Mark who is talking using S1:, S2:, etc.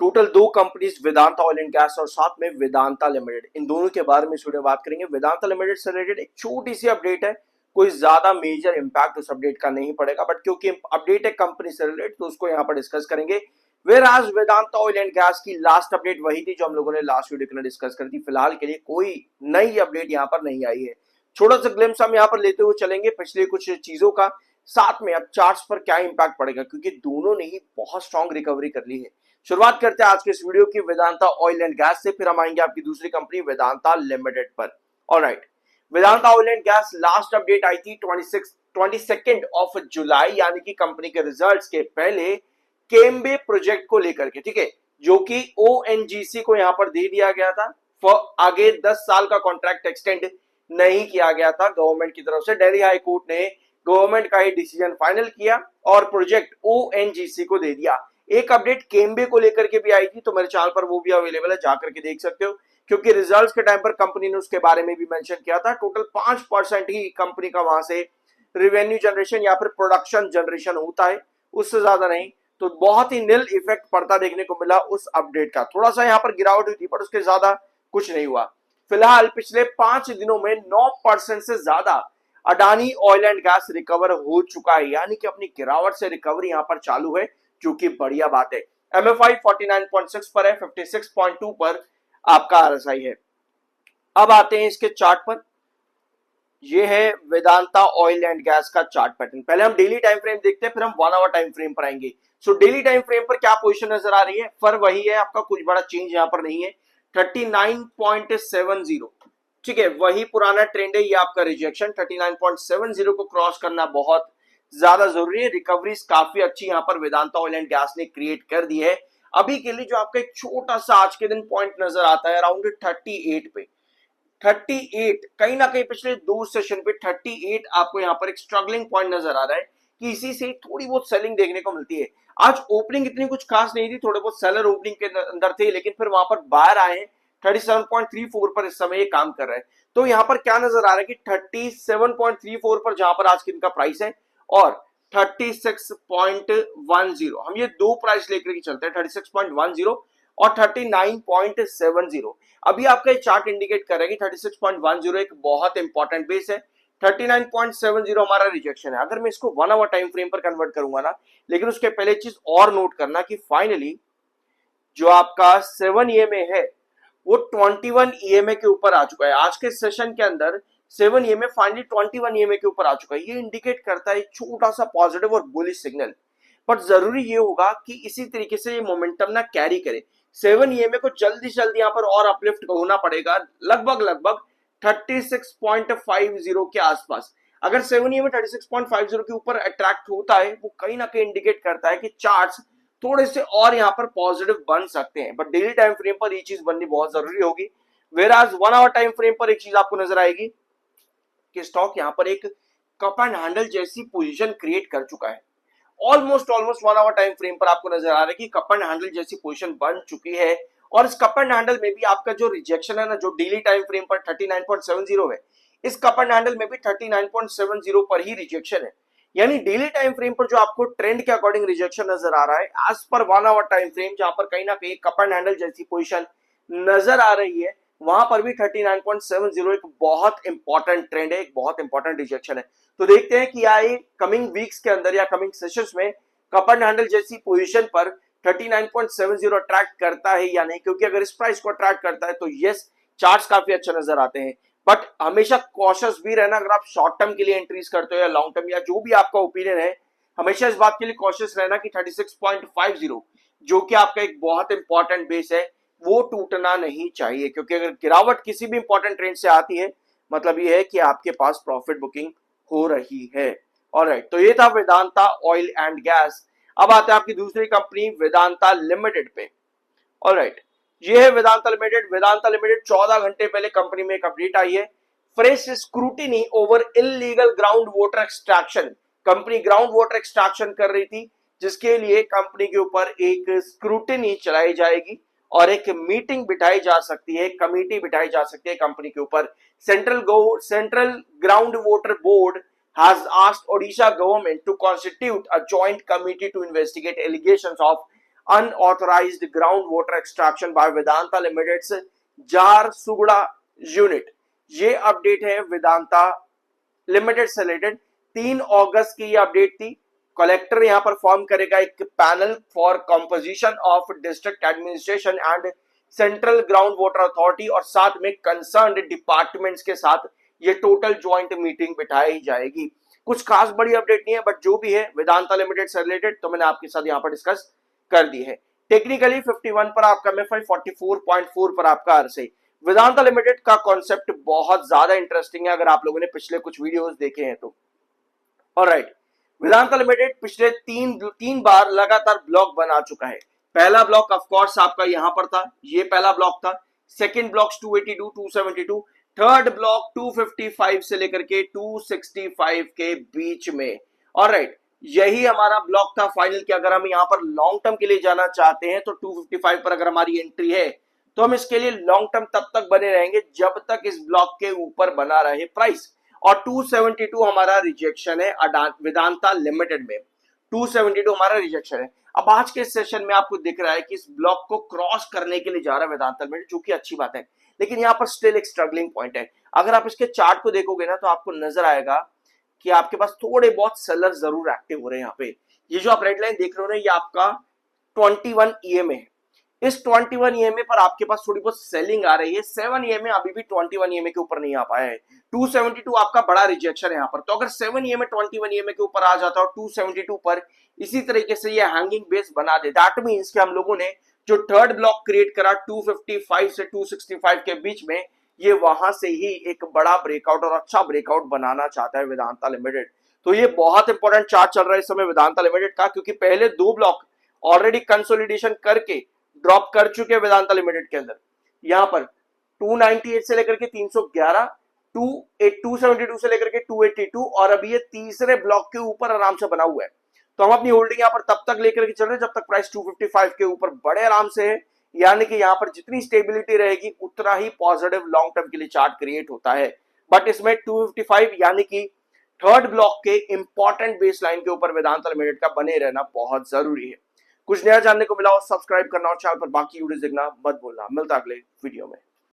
S1: Total दो companies, Vedanta oil and gas और साथ में वेदांता लिमिटेड, इन दोनों के बारे में इस वीडियो में बात करेंगे। वेदांता लिमिटेड से रिलेटेड एक छोटी सी अपडेट है, कोई ज्यादा मेजर इंपैक्ट उस अपडेट का नहीं पड़ेगा, बट क्योंकि अपडेट है कंपनी से रिलेटेड तो उसको यहाँ पर डिस्कस करेंगे। वेयर आज वेदांता ऑयल एंड गैस की लास्ट अपडेट वही थी जो हम लोगों ने लास्ट वीडियो के लिए डिस्कस करी थी। फिलहाल के लिए कोई नई अपडेट यहाँ पर नहीं आई है। छोटा सा ग्लिम्स हम यहाँ पर लेते हुए चलेंगे पिछले कुछ चीजों का, साथ में अब चार्ट्स पर क्या इंपैक्ट पड़ेगा, क्योंकि दोनों ने ही बहुत स्ट्रॉन्ग रिकवरी कर ली है। शुरुआत करते हैं आज के इस वीडियो की वेदांता ऑयल एंड गैस से, फिर हम आएंगे आपकी दूसरी कंपनी वेदांता लिमिटेड पर। Alright, Vedanta oil and gas last update आई थी 22 ऑफ जुलाई, यानी कि कंपनी के रिजल्ट्स के पहले केम्बे प्रोजेक्ट को लेकर के, ठीक है, जो कि ओएनजीसी को यहां पर दे दिया गया था। आगे 10 साल का कॉन्ट्रैक्ट एक्सटेंड नहीं किया गया था गवर्नमेंट की तरफ से। दिल्ली हाई कोर्ट ने गवर्नमेंट का ही डिसीजन फाइनल किया और प्रोजेक्ट ओएनजीसी को दे दिया। एक अपडेट केम्बे को लेकर के भी आई थी, तो मेरे चैनल पर वो भी अवेलेबल है, जाकर के देख सकते हो, क्योंकि रिजल्ट्स के टाइम पर कंपनी ने उसके बारे में भी मेंशन किया था। टोटल 5% ही कंपनी का वहां से रेवेन्यू जनरेशन या फिर प्रोडक्शन जनरेशन होता है, उससे ज्यादा नहीं। तो बहुत ही निल इफेक्ट पड़ता देखने को मिला उस अपडेट का। थोड़ा सा यहाँ पर गिरावट हुई थी, पर उसके ज्यादा कुछ नहीं हुआ। फिलहाल पिछले 5 दिनों में 9% से ज्यादा Adani oil and gas recover हो चुका है, यानी कि अपनी गिरावट से रिकवरी यहां पर चालू है, जो कि बढ़िया बात है। एमएफआई 49.6 पर है, 56.2 पर आपका आरएसआई है। अब आते हैं इसके चार्ट पर। यह है वेदांता ऑयल एंड गैस का चार्ट पैटर्न। पहले हम डेली टाइम फ्रेम देखते हैं, फिर हम 1 आवर टाइम फ्रेम पर आएंगे। सो डेली टाइम फ्रेम पर क्या पोजीशन नजर आ रही है? फर वही है आपका, कुछ बड़ा चेंज यहां पर नहीं है। 39.70, ठीक है, वही पुराना ट्रेंड है। ये आपका रिजेक्शन 39.70 को क्रॉस करना बहुत ज्यादा जरूरी है। रिकवरी काफी अच्छी यहां पर वेदांता ऑयल एंड गैस ने क्रिएट कर दी है। अभी के लिए जो आपका एक छोटा सा आज के दिन पॉइंट नजर आता है अराउंड 38 पे, 38 कहीं ना कहीं पिछले 2 सेशन पे 38 आपको यहां पर एक स्ट्रगलिंग पॉइंट नजर आ रहा है कि इसी से थोड़ी बहुत सेलिंग देखने को मिलती है। आज ओपनिंग इतनी कुछ खास नहीं थी, थोड़े बहुत सेलर ओपनिंग के अंदर थे, लेकिन फिर वहां पर बाहर आए हैं। 37.34 पर इस समय ये काम कर रहा है। तो यहां पर क्या नजर आ रहा है कि 37.34 पर जहां पर आज दिन का प्राइस है और 36.10, हम ये दो प्राइस लेकर के चलते हैं, 36.10 और 39.70। अभी आपका चार्ट इंडिकेट कर रहा है कि 36.10 एक बहुत इंपॉर्टेंट बेस है, 39.70 हमारा रिजेक्शन है। अगर मैं इसको 1 आवर टाइम फ्रेम पर कन्वर्ट करूंगा ना, लेकिन उसके पहले चीज और नोट करना कि फाइनली जो आपका 7 ईएमए है वो 21 ईएमए के ऊपर आ चुका है। आज के सेशन के अंदर 7 ईएमए फाइनली 21 ईएमए के ऊपर आ चुका है। ये इंडिकेट करता है छोटा सा पॉजिटिव और बुलिश सिग्नल, पर जरूरी ये होगा कि इसी तरीके से ये मोमेंटम ना कैरी करे। 7 ईएमए को जल्दी से जल्दी यहाँ पर और अपलिफ्ट होना पड़ेगा, लगभग 36.50 के आसपास। अगर 7 ईएमए 36.50 के ऊपर अट्रैक्ट होता है, वो कहीं ना कहीं इंडिकेट करता है कि चार्ट्स थोड़े से और यहाँ पर पॉजिटिव बन सकते हैं, बट डेली टाइम फ्रेम पर ये चीज बननी बहुत जरूरी होगी। वेयर आज 1 आवर टाइम फ्रेम पर एक चीज आपको नजर आएगी कि स्टॉक यहाँ पर एक कप एंड हैंडल जैसी पोजीशन क्रिएट कर चुका है। ऑलमोस्ट 1 आवर टाइम फ्रेम पर आपको नजर आ रहा है कि कप एंड हैंडल जैसी पोजीशन बन चुकी है। और इस कप एंड हैंडल में भी आपका जो रिजेक्शन है ना, जो डेली टाइम फ्रेम पर 39.70 है, इस कप एंड हैंडल में भी 39.70 पर ही रिजेक्शन है। यानी डेली टाइम फ्रेम पर जो आपको ट्रेंड के अकॉर्डिंग रिजेक्शन नजर आ रहा है, as per 1 our time frame जहां पर कहीं ना कहीं कप एंड हैंडल जैसी पोजीशन नजर आ रही है, वहां पर भी 39.70 एक बहुत इंपॉर्टेंट ट्रेंड है, एक बहुत इंपॉर्टेंट रिजेक्शन है। तो देखते हैं कि आए कमिंग वीक्स के अंदर या कमिंग सेशंस में कप एंड हैंडल जैसी पोजीशन पर 39.70 अट्रैक्ट करता है या नहीं, क्योंकि अगर इस प्राइस को अट्रैक्ट करता है तो यस, चार्ट्स काफी अच्छा नजर आते हैं। बट हमेशा कॉशियस भी रहना, अगर आप शॉर्ट टर्म के लिए एंट्रीज करते हो या लॉन्ग टर्म या जो भी आपका ओपिनियन है, हमेशा इस बात के लिए कॉशियस रहना कि 36.50 जो कि आपका एक बहुत इंपॉर्टेंट बेस है, वो टूटना नहीं चाहिए, क्योंकि अगर गिरावट किसी भी इंपॉर्टेंट ट्रेंड से आती है, मतलब ये है कि आपके पास प्रॉफिट बुकिंग हो रही है। ऑलराइट, तो ये था वेदांता ऑयल एंड गैस। अब आते हैं आपकी दूसरी कंपनी वेदांता लिमिटेड पे। ऑलराइट, ये है वेदांता लिमिटेड। वेदांता लिमिटेड 14 घंटे पहले कंपनी में एक अपडेट आई है, fresh scrutiny over illegal ground water extraction. Company ground water extraction कर रही थी, जिसके लिए कंपनी के ऊपर एक स्क्रूटिनी चलाई जाएगी और एक मीटिंग बिठाई जा सकती है, कमेटी बिठाई जा सकती है कंपनी के ऊपर। Central ground water board has asked Odisha government to constitute a joint committee to investigate allegations of unauthorised ground water extraction by Vedanta limited Jharsuguda unit. ये अपडेट है वेदांता लिमिटेड से रिलेटेड। 3 अगस्त की ये अपडेट थी। कलेक्टर यहां पर फॉर्म करेगा एक panel for composition of district administration and central ground water authority, और साथ में कंसर्न्ड डिपार्टमेंट्स के साथ ये टोटल ज्वाइंट मीटिंग बिठाई जाएगी। कुछ खास बड़ी अपडेट नहीं है, बट जो भी है वेदांता लिमिटेड से रिलेटेड तो मैंने आपके साथ यहां पर डिस्कस कर दी है। टेक्निकली 51 पर आपका MFI, 44.4 पर आपका आरएसआई। वेदांता लिमिटेड का कॉन्सेप्ट बहुत ज्यादा इंटरेस्टिंग है अगर आप लोगों ने पिछले कुछ वीडियोस देखे हैं तो। ऑलराइट, वेदांता लिमिटेड पिछले तीन बार लगातार ब्लॉक बना चुका है। पहला ब्लॉक ऑफ कोर्स आपका यहां पर था, ये पहला ब्लॉक था। सेकंड ब्लॉक 282, 272, थर्ड ब्लॉक 255 से लेकर के 265 के बीच में। ऑलराइट, यही हमारा ब्लॉक था फाइनल कि अगर हम यहां पर लॉन्ग टर्म के लिए जाना चाहते हैं तो 255 पर अगर हमारी एंट्री है तो हम इसके लिए लॉन्ग टर्म तब तक बने रहेंगे जब तक इस ब्लॉक के ऊपर बना रहे प्राइस। और 272 हमारा रिजेक्शन है वेदांता लिमिटेड में, 272 हमारा रिजेक्शन है। अब आज के सेशन में आपको दिख रहा है कि इस ब्लॉक को क्रॉस करने के लिए जा रहा है वेदांता लिमिटेड, जो कि अच्छी बात है, लेकिन यहाँ पर स्टिल एक स्ट्रगलिंग पॉइंट है। अगर आप इसके चार्ट को देखोगे ना तो आपको नजर आएगा कि आपके पास थोड़े बहुत सेलर जरूर एक्टिव हो रहे हैं यहाँ पे। ये जो आप रेड लाइन देख रहे हो ना, ये आपका 21 EMA है। इस 21 EMA पर आपके पास थोड़ी बहुत सेलिंग आ रही है। 7 EMA अभी भी 21 EMA के ऊपर नहीं आ पाया है। 272 आपका बड़ा रिजेक्शन है यहाँ पर। तो अगर 7 EMA 21 EMA के ऊपर आ जाता है और 272 पर इसी तरीके से ये हैंगिंग बेस बना दे, दैट मींस कि हम लोगों ने जो थर्ड ब्लॉक क्रिएट करा 255 से 265 के बीच में, ये वहां से ही एक बड़ा ब्रेकआउट और अच्छा ब्रेकआउट बनाना चाहता है वेदांता लिमिटेड। तो ये बहुत इंपॉर्टेंट चार्ट चल रहा है इस समय वेदांता लिमिटेड का, क्योंकि पहले 2 ब्लॉक ऑलरेडी कंसोलिडेशन करके ड्रॉप कर चुके हैं वेदांता लिमिटेड के अंदर। यहां पर 298 से लेकर के 311, 272 से लेकर के 282, और अभी ये तीसरे ब्लॉक के ऊपर आराम से बना हुआ है। तो हम अपनी होल्डिंग यहां पर तब तक लेकर के चल रहे हैं जब तक प्राइस 255 के ऊपर बड़े आराम से है। यानी कि यहां पर जितनी स्टेबिलिटी रहेगी उतना ही पॉजिटिव लॉन्ग टर्म के लिए चार्ट क्रिएट होता है। बट इसमें 255 यानी कि थर्ड ब्लॉक के इंपॉर्टेंट बेस लाइन के ऊपर वेदांता लिमिटेड का बने रहना बहुत जरूरी है। कुछ नया जानने को मिला और सब्सक्राइब करना और चैनल पर बाकी वीडियोस देखना मत भूलना। मिलता अगले वीडियो में।